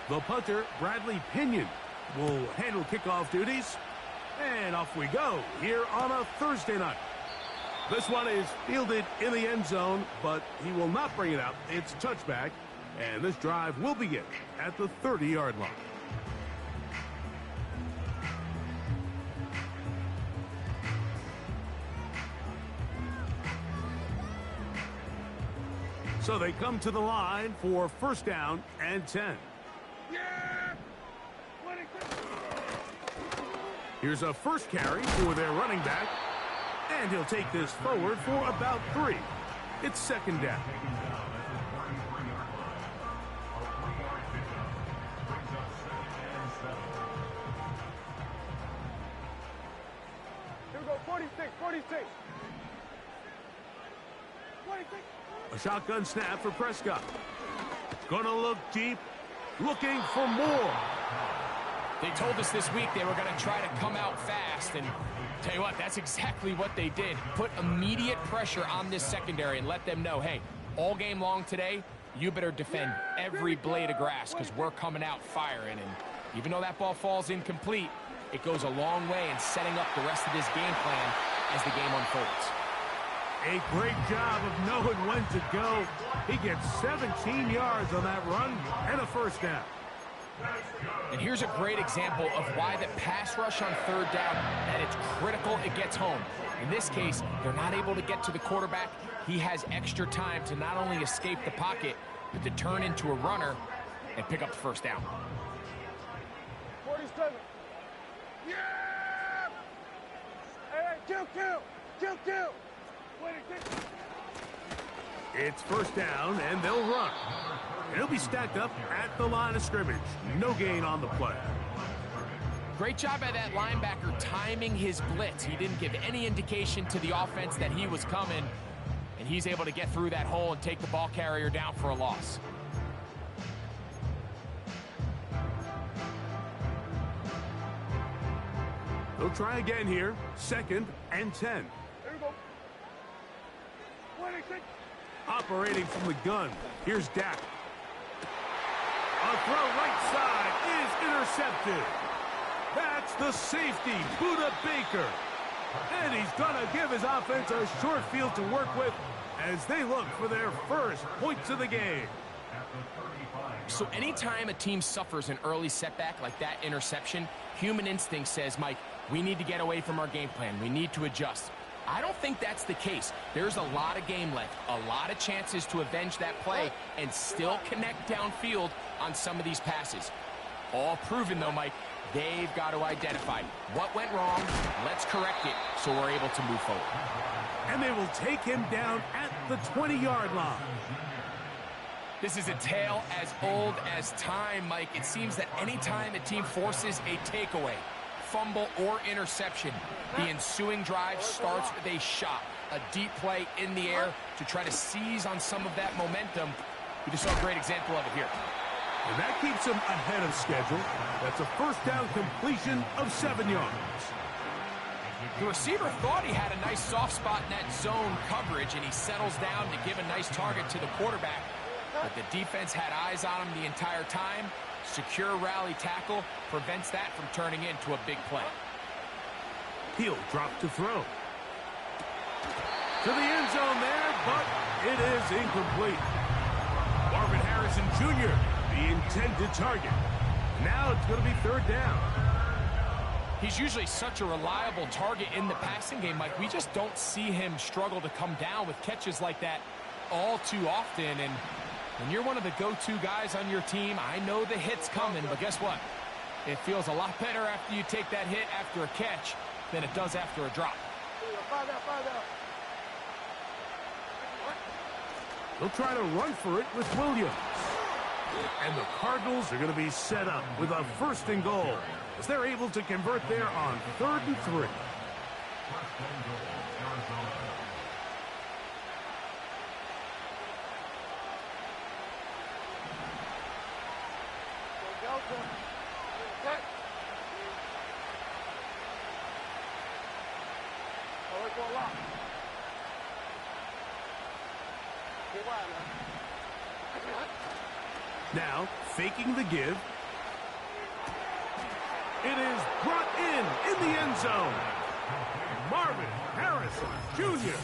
The punter, Bradley Pinion, will handle kickoff duties. And off we go here on a Thursday night. This one is fielded in the end zone, but he will not bring it out. It's touchback, and this drive will begin at the 30-yard line. So they come to the line for first down and 10. Here's a first carry for their running back, and he'll take this forward for about 3. It's second down. Here we go, 46. A shotgun snap for Prescott. Gonna look deep, looking for more. They told us this week they were going to try to come out fast, and tell you what, that's exactly what they did. Put immediate pressure on this secondary and let them know, hey, all game long today, you better defend every blade of grass because we're coming out firing. And even though that ball falls incomplete, it goes a long way in setting up the rest of this game plan as the game unfolds. A great job of knowing when to go. He gets 17 yards on that run and a first down. And here's a great example of why the pass rush on third down, that it's critical it gets home. In this case, they're not able to get to the quarterback. He has extra time to not only escape the pocket, but to turn into a runner and pick up the first down. 47. Yeah! Hey, kill. 26. It's first down, and they'll run. He'll be stacked up at the line of scrimmage. No gain on the play. Great job by that linebacker timing his blitz. He didn't give any indication to the offense that he was coming, and he's able to get through that hole and take the ball carrier down for a loss. They'll try again here. Second and 10. Here we go. 26. Operating from the gun. Here's Dak. A throw right side is intercepted. That's the safety, Budda Baker. And he's going to give his offense a short field to work with as they look for their first points of the game. So anytime a team suffers an early setback like that interception, human instinct says, Mike, we need to get away from our game plan. We need to adjust. I don't think that's the case. There's a lot of game left, a lot of chances to avenge that play and still connect downfield on some of these passes. All proven, though, Mike, they've got to identify what went wrong, let's correct it so we're able to move forward. And they will take him down at the 20-yard line. This is a tale as old as time, Mike. It seems that anytime a team forces a takeaway, fumble, or interception, the ensuing drive starts with a shot, a deep play in the air to try to seize on some of that momentum. We just saw a great example of it here. And that keeps him ahead of schedule. That's a first down completion of 7 yards. The receiver thought he had a nice soft spot in that zone coverage, and he settles down to give a nice target to the quarterback. But the defense had eyes on him the entire time. Secure rally tackle prevents that from turning into a big play. He'll drop to throw. To the end zone there, but it is incomplete. Marvin Harrison Jr., the intended target. Now it's going to be third down. He's usually such a reliable target in the passing game, Mike. We just don't see him struggle to come down with catches like that all too often. And when you're one of the go-to guys on your team, I know the hit's coming, but guess what? It feels a lot better after you take that hit after a catch than it does after a drop. They'll try to run for it with Williams. And the Cardinals are going to be set up with a first and goal as they're able to convert there on 3rd and 3. Now, faking the give, It is brought in the end zone. Marvin Harrison Jr.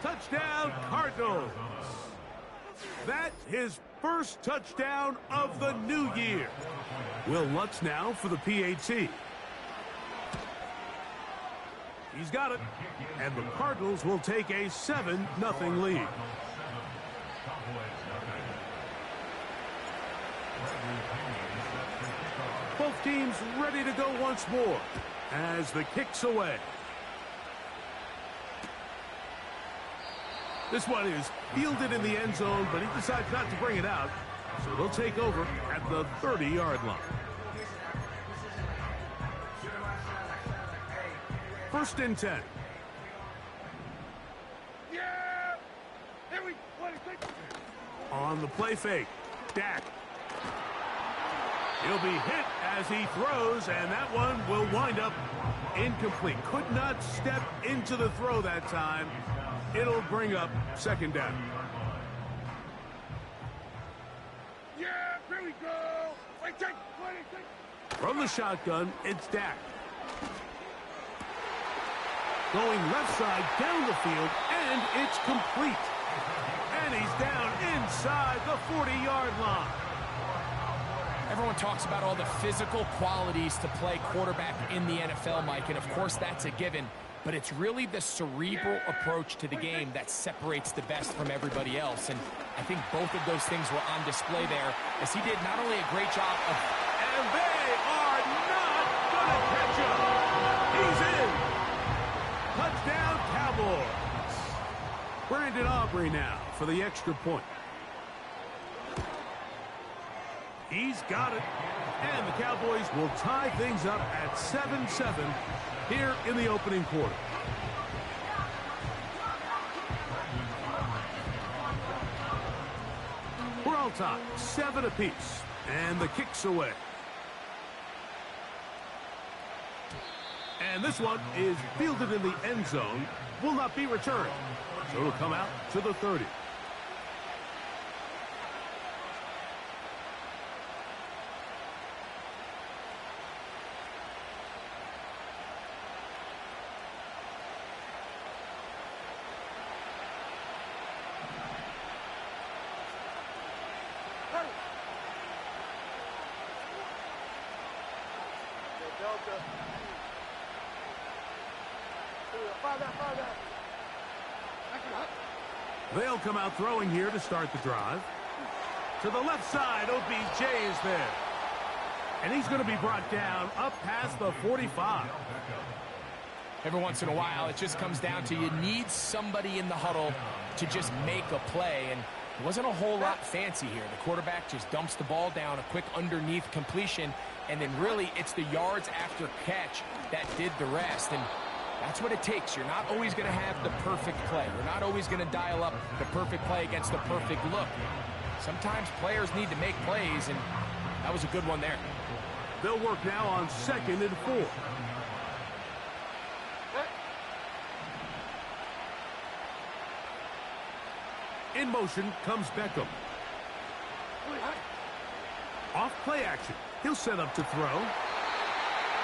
Touchdown, Cardinals. That's his first touchdown of the new year. Will Lutz now for the PAT. He's got it. And the Cardinals will take a 7-0 lead. Both teams ready to go once more as the kick's away. This one is fielded in the end zone, but he decides not to bring it out. So they'll take over at the 30-yard line. First and 10. Yeah! Here we 26. On the play fake, Dak. He'll be hit as he throws, and that one will wind up incomplete. Could not step into the throw that time. It'll bring up second down. Yeah! Here we go! Wait, take 26. From the shotgun, it's Dak. Going left side down the field, and it's complete. And he's down inside the 40-yard line. Everyone talks about all the physical qualities to play quarterback in the NFL, Mike, and of course that's a given. But it's really the cerebral approach to the game that separates the best from everybody else. And I think both of those things were on display there, as he did not only a great job of... And they are not going to catch him. He's in. Touchdown, Cowboys. Brandon Aubrey now for the extra point. He's got it. And the Cowboys will tie things up at 7-7 here in the opening quarter. We're all tied, 7 apiece. And the kick's away. And this one is fielded in the end zone. Will not be returned. So it'll come out to the 30. Delta. Five out. They'll come out throwing here to start the drive. To the left side, OBJ is there. And he's going to be brought down up past the 45. Every once in a while, it just comes down to you need somebody in the huddle to just make a play. And it wasn't a whole lot fancy here. The quarterback just dumps the ball down, a quick underneath completion, and then really it's the yards after catch that did the rest. And that's what it takes. You're not always going to have the perfect play. You're not always going to dial up the perfect play against the perfect look. Sometimes players need to make plays, and that was a good one there. They'll work now on 2nd and 4. In motion comes Beckham. Off play action. He'll set up to throw.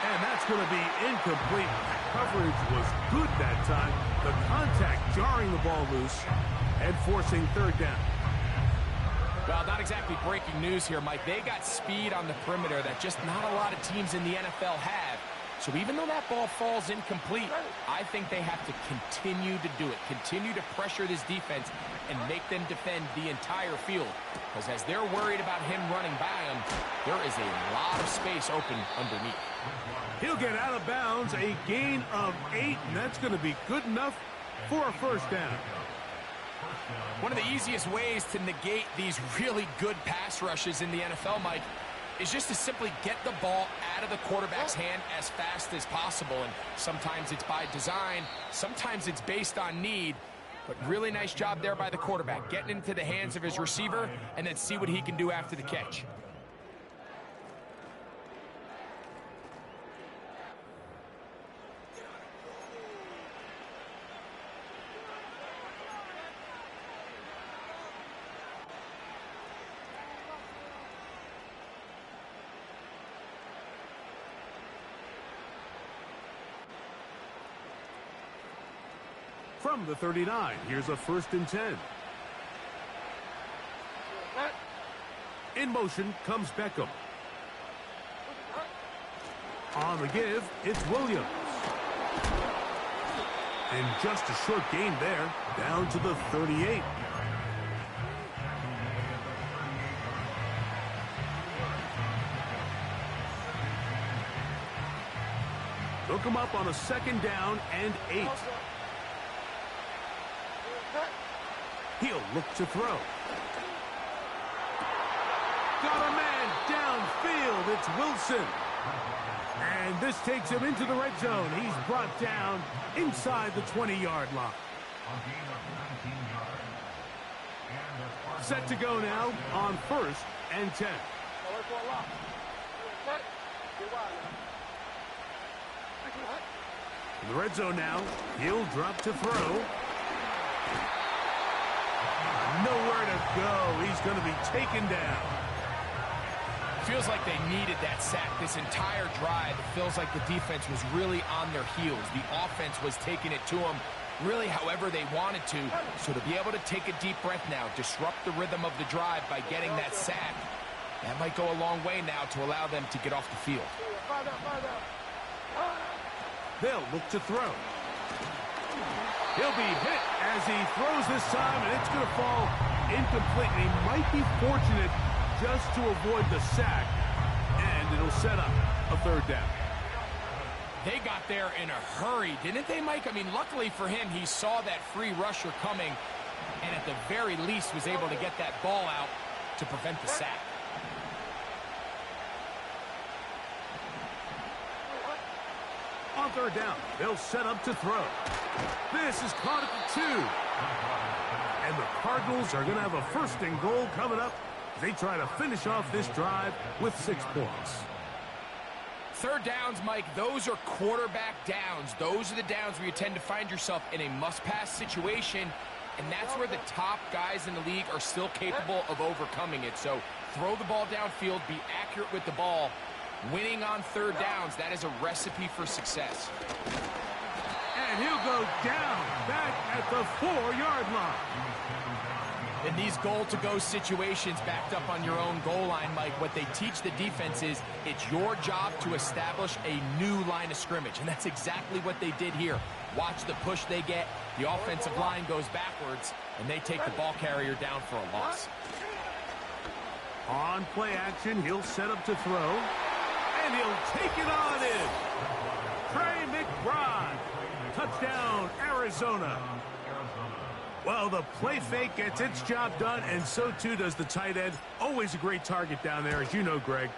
And that's going to be incomplete. Coverage was good that time. The contact jarring the ball loose and forcing 3rd down. Well, not exactly breaking news here, Mike. They got speed on the perimeter that just not a lot of teams in the NFL have. So even though that ball falls incomplete, I think they have to continue to do it. Continue to pressure this defense and make them defend the entire field. Because as they're worried about him running by them, there is a lot of space open underneath. He'll get out of bounds, a gain of 8, and that's going to be good enough for a 1st down. One of the easiest ways to negate these really good pass rushes in the NFL, Mike, is just to simply get the ball out of the quarterback's hand as fast as possible. And sometimes it's by design, sometimes it's based on need. But really nice job there by the quarterback, getting into the hands of his receiver and then see what he can do after the catch. From the 39, here's a 1st and 10. In motion comes Beckham. On the give, it's Williams. And just a short gain there, down to the 38. Hook him up on a 2nd down and 8. He'll look to throw. Got a man downfield. It's Wilson. And this takes him into the red zone. He's brought down inside the 20-yard line. Set to go now on 1st and 10. In the red zone now, he'll drop to throw. Nowhere to go. He's going to be taken down. Feels like they needed that sack this entire drive. It feels like the defense was really on their heels. The offense was taking it to them really however they wanted to. So to be able to take a deep breath now, disrupt the rhythm of the drive by getting that sack, that might go a long way now to allow them to get off the field. They'll look to throw. He'll be hit as he throws this time, and it's going to fall incomplete. And he might be fortunate just to avoid the sack, and it'll set up a 3rd down. They got there in a hurry, didn't they, Mike? I mean, luckily for him, he saw that free rusher coming, and at the very least was able to get that ball out to prevent the sack. On 3rd down, they'll set up to throw. This is caught at the 2. And the Cardinals are going to have a 1st and goal coming up. They try to finish off this drive with 6 points. 3rd downs, Mike, those are quarterback downs. Those are the downs where you tend to find yourself in a must-pass situation, and that's where the top guys in the league are still capable of overcoming it. So throw the ball downfield, be accurate with the ball. Winning on 3rd downs, that is a recipe for success. And he'll go down back at the 4-yard line. In these goal-to-go situations backed up on your own goal line, Mike, what they teach the defense is it's your job to establish a new line of scrimmage, and that's exactly what they did here. Watch the push they get. The offensive line goes backwards, and they take the ball carrier down for a loss. On play action, he'll set up to throw, and he'll take it on in. Trey McBride. Touchdown, Arizona. Well, the play fake gets its job done, and so too does the tight end. Always a great target down there, as you know, Greg,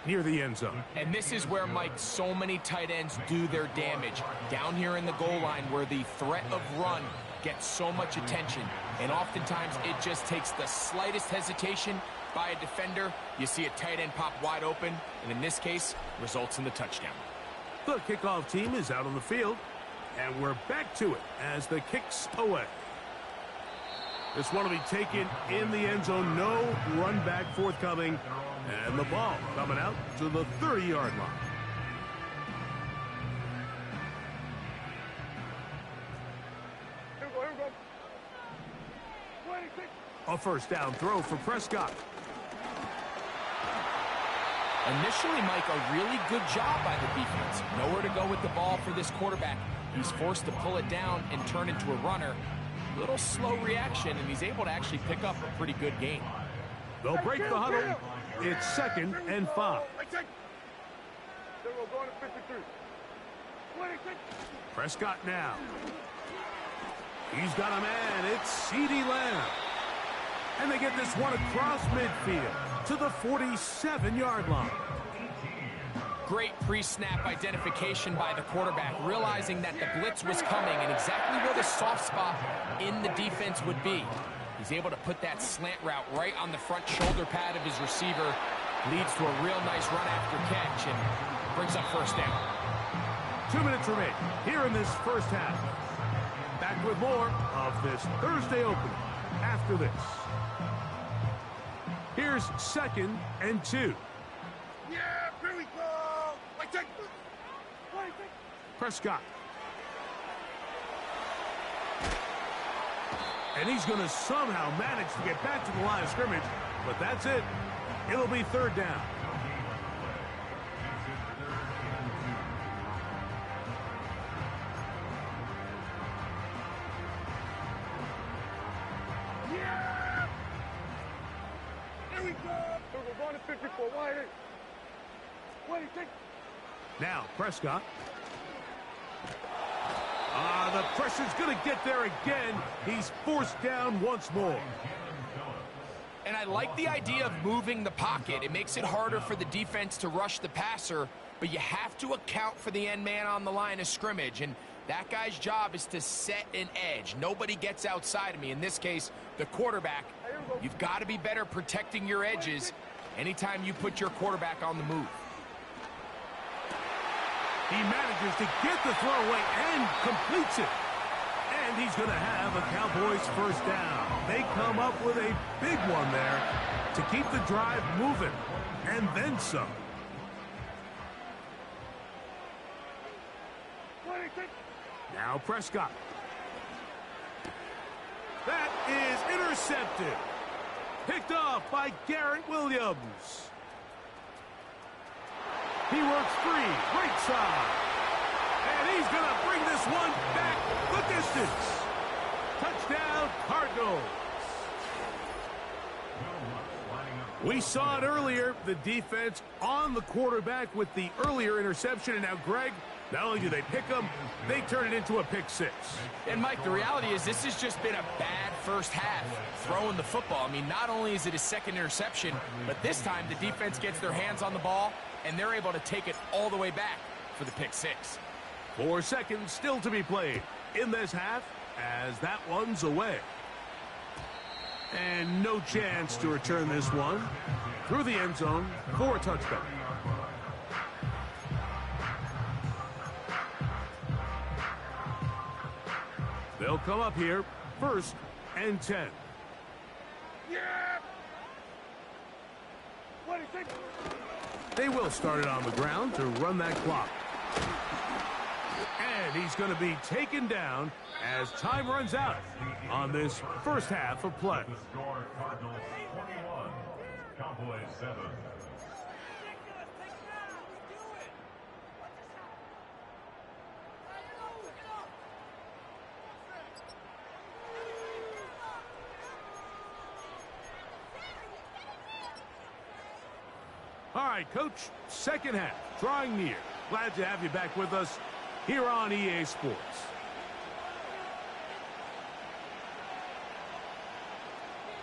near the end zone. And this is where, Mike, so many tight ends do their damage. Down here in the goal line where the threat of run gets so much attention. And oftentimes it just takes the slightest hesitation by a defender. You see a tight end pop wide open, and in this case, results in the touchdown. The kickoff team is out on the field, and we're back to it as the kick's away. This one will be taken in the end zone. No run back forthcoming. And the ball coming out to the 30-yard line. Here we go. 26. A 1st down throw for Prescott. Initially, Mike, a really good job by the defense. Nowhere to go with the ball for this quarterback. He's forced to pull it down and turn into a runner. Little slow reaction, and he's able to actually pick up a pretty good gain. They'll break the huddle. It's 2nd and 5. Prescott now. He's got a man. It's CeeDee Lamb. And they get this one across midfield to the 47-yard line. Great pre-snap identification by the quarterback, realizing that the blitz was coming and exactly where the soft spot in the defense would be. He's able to put that slant route right on the front shoulder pad of his receiver. Leads to a real nice run after catch and brings up 1st down. 2 minutes remain here in this 1st half. Back with more of this Thursday opener after this. Here's 2nd and 2. Yeah, here we go. Prescott. And he's going to somehow manage to get back to the line of scrimmage, but that's it. It'll be third down. Yeah! Here we go! So we're going to 54. Why? What do you think? Now, Prescott. The pressure's going to get there again. He's forced down once more. And I like the idea of moving the pocket. It makes it harder for the defense to rush the passer, but you have to account for the end man on the line of scrimmage, and that guy's job is to set an edge. Nobody gets outside of me. In this case, the quarterback. You've got to be better protecting your edges anytime you put your quarterback on the move. He manages to get the throw away and completes it. And he's going to have a Cowboys first down. They come up with a big one there to keep the drive moving. And then some. Now Prescott. That is intercepted. Picked off by Garrett Williams. He works free, right side. And he's going to bring this one back the distance. Touchdown, Cardinals. We saw it earlier, the defense on the quarterback with the earlier interception. And now, Greg, not only do they pick him, they turn it into a pick six. And, Mike, the reality is this has just been a bad first half throwing the football. I mean, not only is it his second interception, but this time the defense gets their hands on the ball, and they're able to take it all the way back for the pick six. 4 seconds still to be played in this half as that one's away. And no chance to return this one through the end zone for a touchdown. They'll come up here, 1st and 10. Yeah! What do you think? They will start it on the ground to run that clock. And he's going to be taken down as time runs out on this first half of play. The score, Cardinals 21, Cowboys 7. All right, Coach, second half, drawing near. Glad to have you back with us here on EA Sports.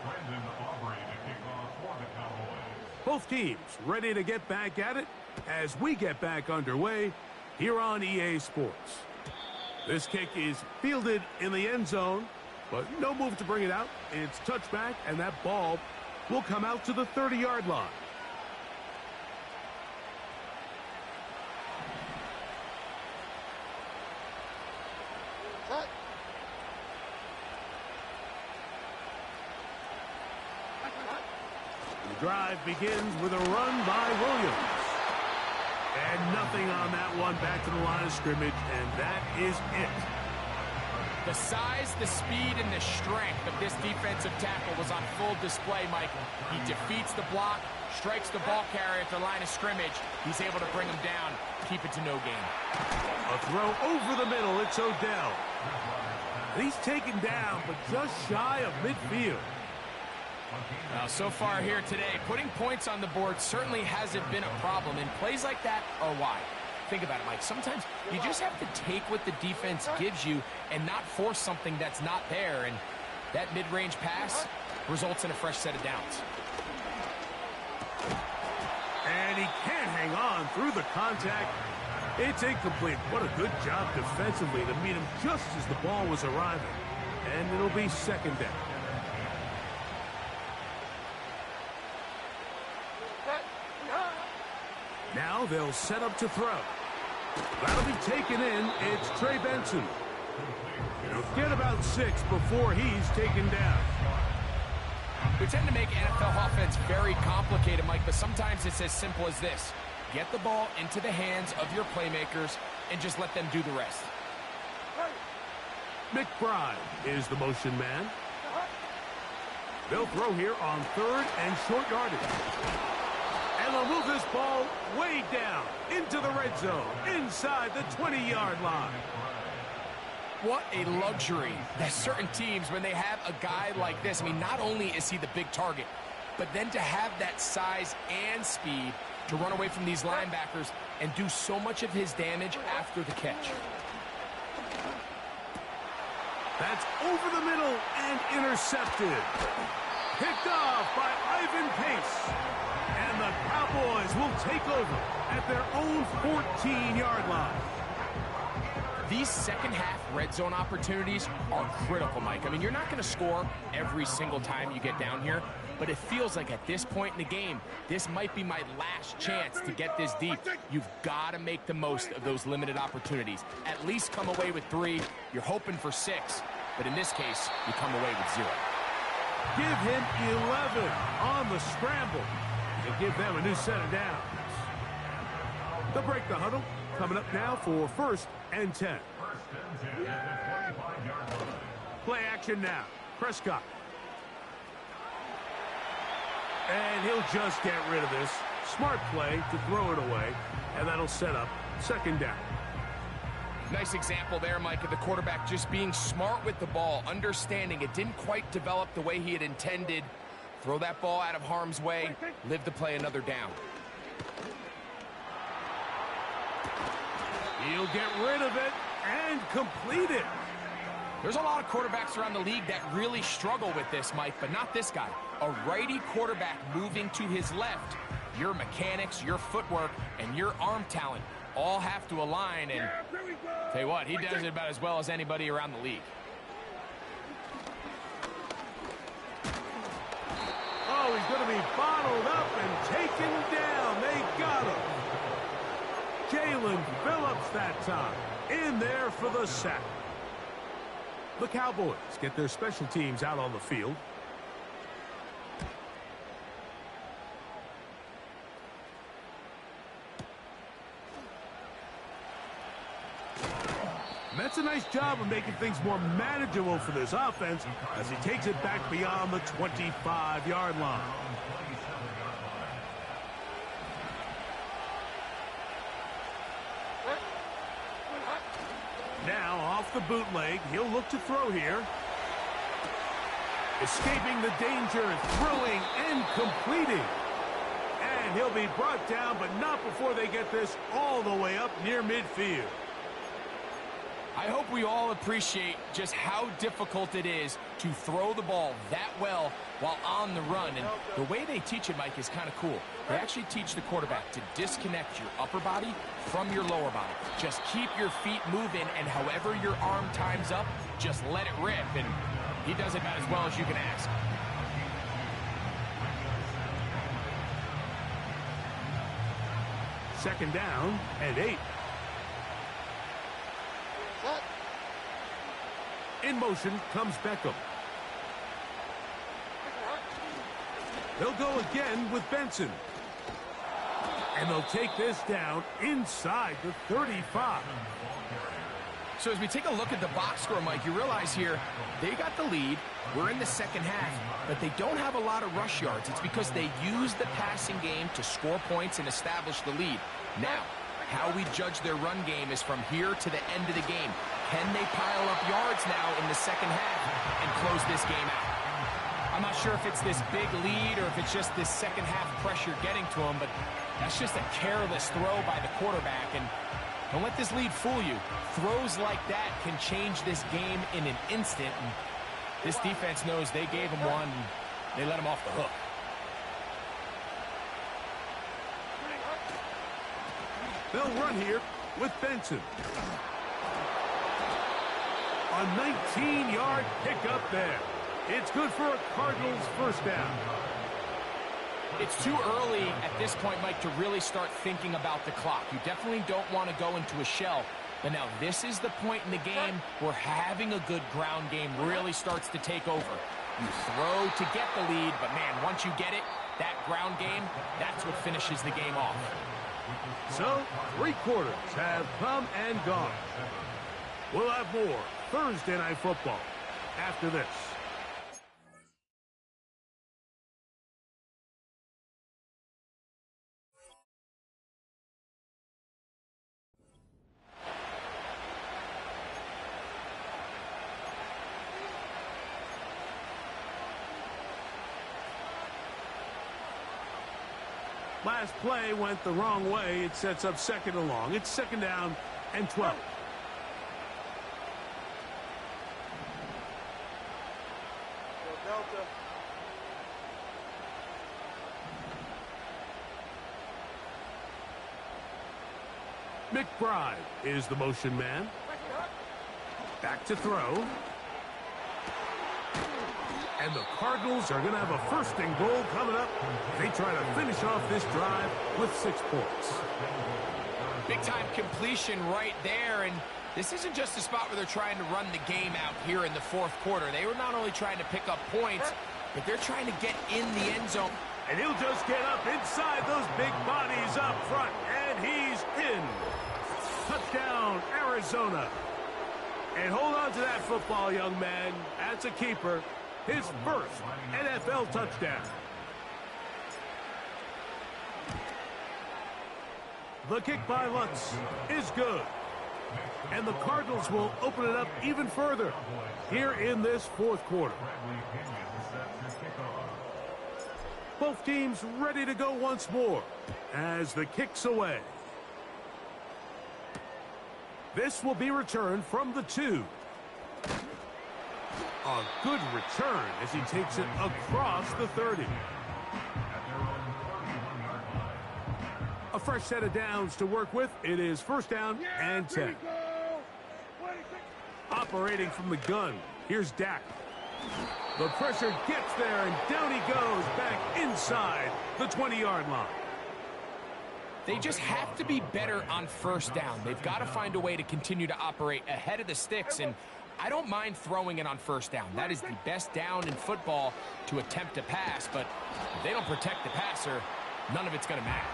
Brandon Aubrey to kick off for the Cowboys. Both teams ready to get back at it as we get back underway here on EA Sports. This kick is fielded in the end zone, but no move to bring it out. It's touchback, and that ball will come out to the 30-yard line. The drive begins with a run by Williams. And nothing on that one, back to the line of scrimmage, and that is it. The size, the speed, and the strength of this defensive tackle was on full display, Mike. He defeats the block, strikes the ball carrier at the line of scrimmage. He's able to bring him down, keep it to no gain. A throw over the middle, it's Odell. And he's taken down, but just shy of midfield. Now, so far here today, putting points on the board certainly hasn't been a problem, and plays like that are why. Think about it, Mike. Sometimes you just have to take what the defense gives you and not force something that's not there, and that mid-range pass results in a fresh set of downs. And he can't hang on through the contact. It's incomplete. What a good job defensively to meet him just as the ball was arriving. And it'll be second down. Now they'll set up to throw. That'll be taken in. It's Trey Benson. He'll get about 6 before he's taken down. We tend to make NFL offense very complicated, Mike, but sometimes it's as simple as this. Get the ball into the hands of your playmakers and just let them do the rest. McBride is the motion man. They'll throw here on 3rd and short yardage. And they'll move this ball way down into the red zone, inside the 20-yard line. What a luxury that certain teams, when they have a guy like this, I mean, not only is he the big target, but then to have that size and speed to run away from these linebackers and do so much of his damage after the catch. That's over the middle and intercepted. Picked off by Ivan Pace. And the Cowboys will take over at their own 14-yard line. These second-half red zone opportunities are critical, Mike. I mean, you're not going to score every single time you get down here, but it feels like at this point in the game, this might be my last chance to get this deep. You've got to make the most of those limited opportunities. At least come away with 3. You're hoping for 6, but in this case, you come away with 0. Give him 11 on the scramble and give them a new set of downs. They'll break the huddle. Coming up now for 1st and 10. Play action now. Prescott. And he'll just get rid of this. Smart play to throw it away, and that'll set up 2nd down. Nice example there, Mike, of the quarterback just being smart with the ball, understanding it didn't quite develop the way he had intended. Throw that ball out of harm's way, live to play another down. He'll get rid of it and complete it. There's a lot of quarterbacks around the league that really struggle with this, Mike, but not this guy. A righty quarterback moving to his left. Your mechanics, your footwork, and your arm talent all have to align, and tell you what, he does it about as well as anybody around the league. Oh, he's going to be bottled up and taken down. They got him. Jalen Phillips that time in there for the sack. The Cowboys get their special teams out on the field. That's a nice job of making things more manageable for this offense as he takes it back beyond the 25-yard line. Now off the bootleg, he'll look to throw here. Escaping the danger, throwing and completing. And he'll be brought down, but not before they get this all the way up near midfield. I hope we all appreciate just how difficult it is to throw the ball that well while on the run. And the way they teach it, Mike, is kind of cool. They actually teach the quarterback to disconnect your upper body from your lower body. Just keep your feet moving, and however your arm times up, just let it rip. And he does it about as well as you can ask. Second down and 8. In motion comes Beckham. They'll go again with Benson. And they'll take this down inside the 35. So as we take a look at the box score, Mike, you realize here they got the lead. We're in the second half, but they don't have a lot of rush yards. It's because they use the passing game to score points and establish the lead. Now, how we judge their run game is from here to the end of the game. Can they pile up yards now in the second half and close this game out? I'm not sure if it's this big lead or if it's just this second half pressure getting to them, but that's just a careless throw by the quarterback. And don't let this lead fool you. Throws like that can change this game in an instant. And this defense knows they gave them one, and they let them off the hook. They'll run here with Benson. A 19-yard pickup there. It's good for a Cardinals first down. It's too early at this point, Mike, to really start thinking about the clock. You definitely don't want to go into a shell. But now this is the point in the game where having a good ground game really starts to take over. You throw to get the lead, but man, once you get it, that ground game, that's what finishes the game off. So, 3 quarters have come and gone. We'll have more Thursday Night Football after this. Last play went the wrong way. It sets up second and long. It's second down and 12. Delta. McBride is the motion man. Back to throw. And the Cardinals are going to have a first and goal coming up. They try to finish off this drive with 6 points. Big-time completion right there, and this isn't just a spot where they're trying to run the game out here in the fourth quarter. They were not only trying to pick up points, but they're trying to get in the end zone. And he'll just get up inside those big bodies up front, and he's in. Touchdown, Arizona. And hold on to that football, young man. That's a keeper. His first NFL touchdown. The kick by Lutz is good. And the Cardinals will open it up even further here in this fourth quarter. Both teams ready to go once more as the kick's away. This will be returned from the 2. A good return as he takes it across the 30. A fresh set of downs to work with. It is first down and 10. Operating from the gun, here's Dak. The pressure gets there, and down he goes back inside the 20-yard line. They just have to be better on first down. They've got to find a way to continue to operate ahead of the sticks, and I don't mind throwing it on first down. That is the best down in football to attempt to pass, but if they don't protect the passer, none of it's going to matter.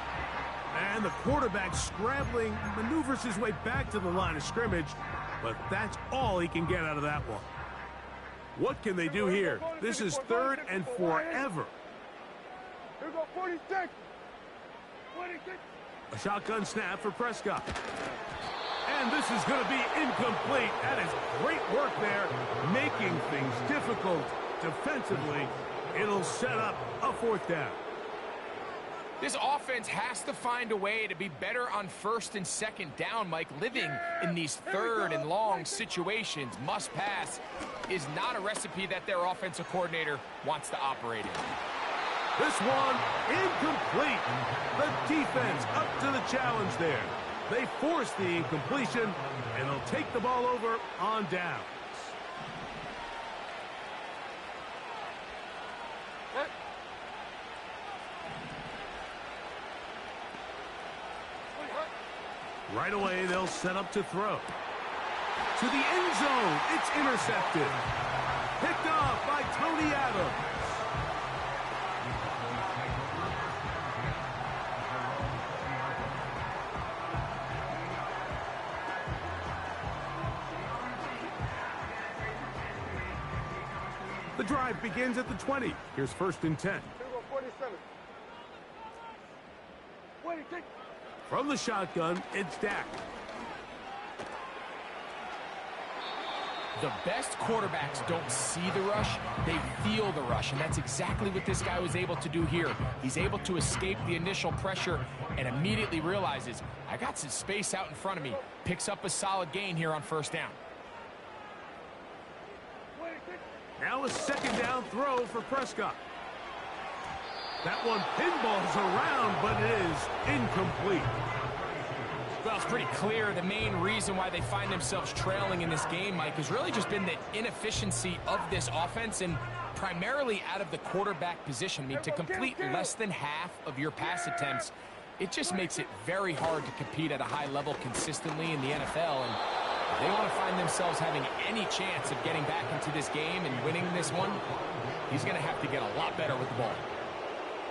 And the quarterback scrambling, maneuvers his way back to the line of scrimmage, but that's all he can get out of that one. What can they do here? This is third and forever. Here we go, 46. 46. A shotgun snap for Prescott. And this is going to be incomplete. That is great work there, making things difficult defensively. It'll set up a fourth down. This offense has to find a way to be better on first and second down, Mike. Living in these third and long situations, must pass, is not a recipe that their offensive coordinator wants to operate in. This one incomplete. The defense up to the challenge there. They force the incompletion, and they'll take the ball over on downs. Right away, they'll set up to throw. To the end zone, it's intercepted. Picked off by Tony Adams. The drive begins at the 20. Here's first and 10. Here we go, 47. 26. From the shotgun, it's Dak. The best quarterbacks don't see the rush, they feel the rush, and that's exactly what this guy was able to do here. He's able to escape the initial pressure and immediately realizes, I got some space out in front of me. Picks up a solid gain here on first down. Now a second down throw for Prescott. That one pinballs around, but it is incomplete. Well, it's pretty clear the main reason why they find themselves trailing in this game, Mike, has really just been the inefficiency of this offense and primarily out of the quarterback position. I mean, to complete less than half of your pass attempts, it just makes it very hard to compete at a high level consistently in the NFL. And if they want to find themselves having any chance of getting back into this game and winning this one, he's going to have to get a lot better with the ball.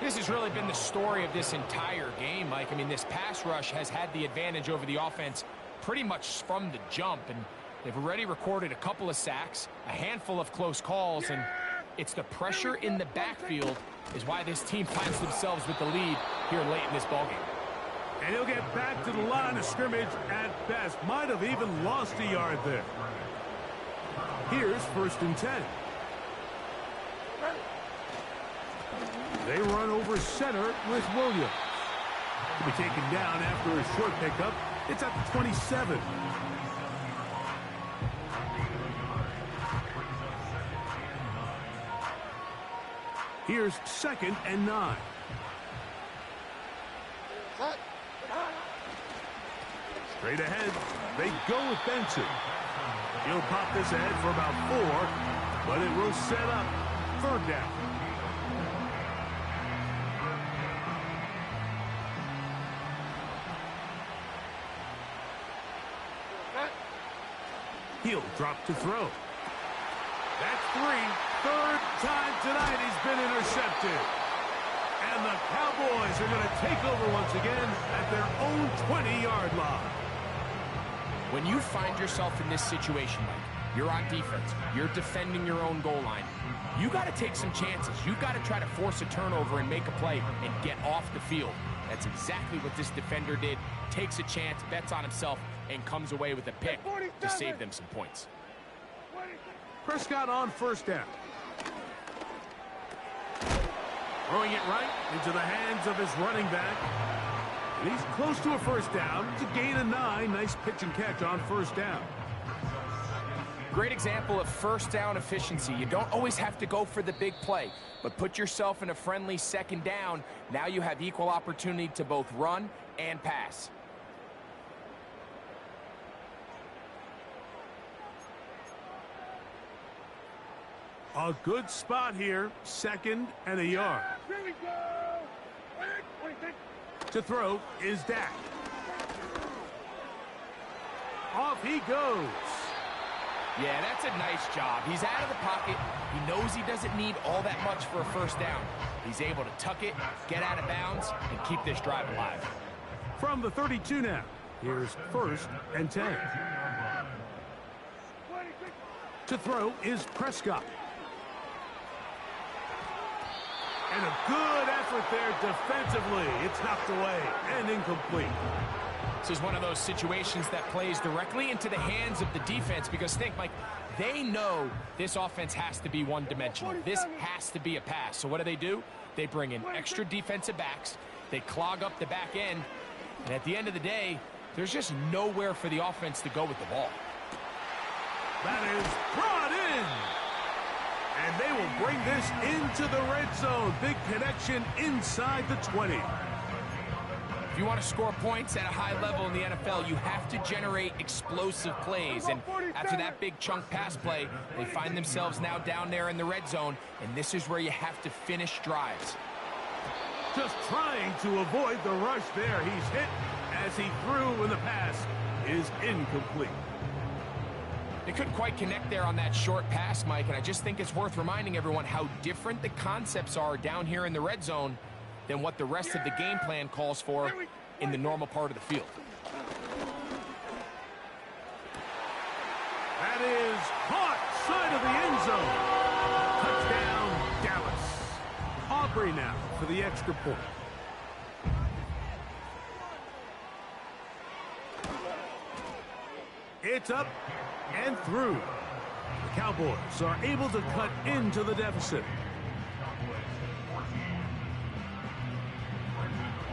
This has really been the story of this entire game, Mike. I mean, this pass rush has had the advantage over the offense pretty much from the jump, and they've already recorded a couple of sacks, a handful of close calls, and it's the pressure in the backfield is why this team finds themselves with the lead here late in this ballgame. And he'll get back to the line of scrimmage at best. Might have even lost a yard there. Here's first and 10. They run over center with Williams. To be taken down after a short pickup. It's at the 27. Here's 2nd and 9. Straight ahead, they go with Benson. He'll pop this ahead for about 4, but it will set up 3rd down. He'll drop to throw. That's 3. 3rd time tonight he's been intercepted. And the Cowboys are going to take over once again at their own 20-yard line. When you find yourself in this situation, Mike, you're on defense, you're defending your own goal line, you got to take some chances. You got to try to force a turnover and make a play and get off the field. That's exactly what this defender did. Takes a chance, bets on himself, and comes away with a pick to save them some points. Prescott on 1st down. Throwing it right into the hands of his running back. And he's close to a 1st down. It's a gain of 9. Nice pitch and catch on 1st down. Great example of 1st down efficiency. You don't always have to go for the big play, but put yourself in a friendly 2nd down. Now you have equal opportunity to both run and pass. A good spot here. 2nd and a yard. Here we go. To throw is Dak. Off he goes. Yeah, that's a nice job. He's out of the pocket. He knows he doesn't need all that much for a 1st down. He's able to tuck it, get out of bounds, and keep this drive alive. From the 32 now. Here's 1st and 10. To throw is Prescott. And a good effort there defensively. It's knocked away and incomplete. This is one of those situations that plays directly into the hands of the defense because think, Mike, they know this offense has to be one-dimensional. This has to be a pass. So what do? They bring in extra defensive backs. They clog up the back end. And at the end of the day, there's just nowhere for the offense to go with the ball. That is brought in. And they will bring this into the red zone. Big connection inside the 20. If you want to score points at a high level in the NFL, you have to generate explosive plays. And after that big chunk pass play, they find themselves now down there in the red zone. And this is where you have to finish drives. Just trying to avoid the rush there. He's hit as he threw, and the pass is incomplete. They couldn't quite connect there on that short pass, Mike, and I just think it's worth reminding everyone how different the concepts are down here in the red zone than what the rest of the game plan calls for in the normal part of the field. That is caught side of the end zone. Touchdown, Dallas. Aubrey now for the extra point. It's up and through. The Cowboys are able to cut into the deficit.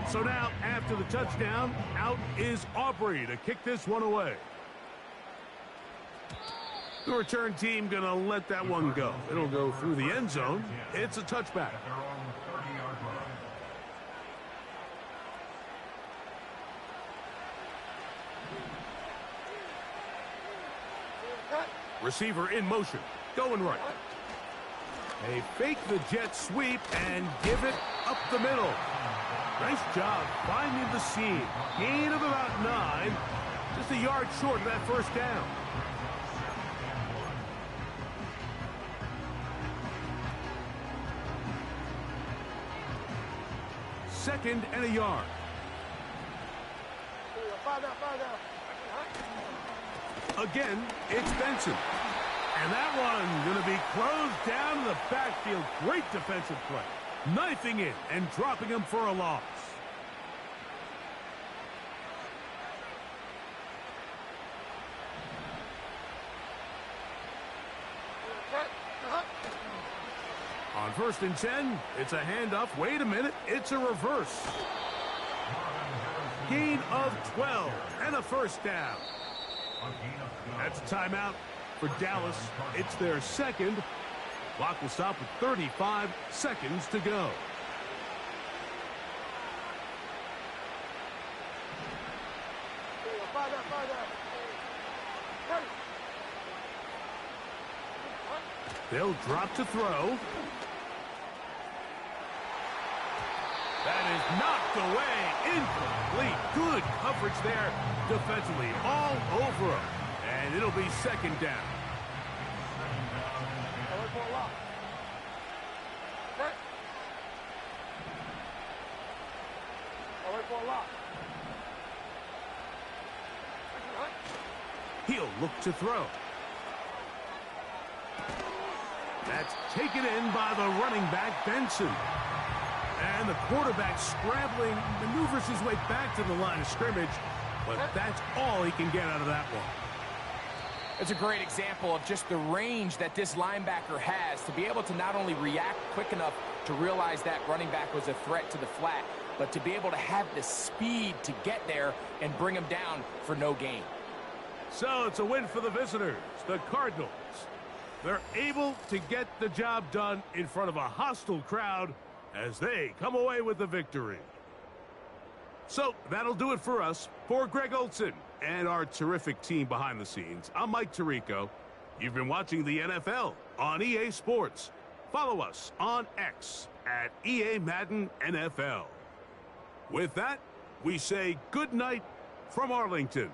So now, after the touchdown, out is Aubrey to kick this one away. The return team going to let that one go. It'll go through the end zone. It's a touchback. Receiver in motion, going right. They fake the jet sweep and give it up the middle. Nice job finding the seam. Gain of about 9. Just a yard short of that 1st down. Second and a yard. Again, it's Benson. And that one going to be closed down to the backfield. Great defensive play. Knifing it and dropping him for a loss. On 1st and 10, it's a handoff. Wait a minute, it's a reverse. gain of 12 and a first down. A gain of 12. That's a timeout for Dallas. It's their second. Clock will stop with 35 seconds to go. They'll drop to throw. That is knocked away. Incomplete. Good coverage there defensively. All over him. And it'll be second down. He'll look to throw. That's taken in by the running back, Benson. And the quarterback scrambling, maneuvers his way back to the line of scrimmage, but that's all he can get out of that one. It's a great example of just the range that this linebacker has to be able to not only react quick enough to realize that running back was a threat to the flat, but to be able to have the speed to get there and bring him down for no gain. So it's a win for the visitors, the Cardinals. They're able to get the job done in front of a hostile crowd as they come away with the victory. So that'll do it for us. For Greg Olsen and our terrific team behind the scenes, I'm Mike Tirico. You've been watching the NFL on EA Sports. Follow us on X at EA Madden NFL. With that, we say good night from Arlington.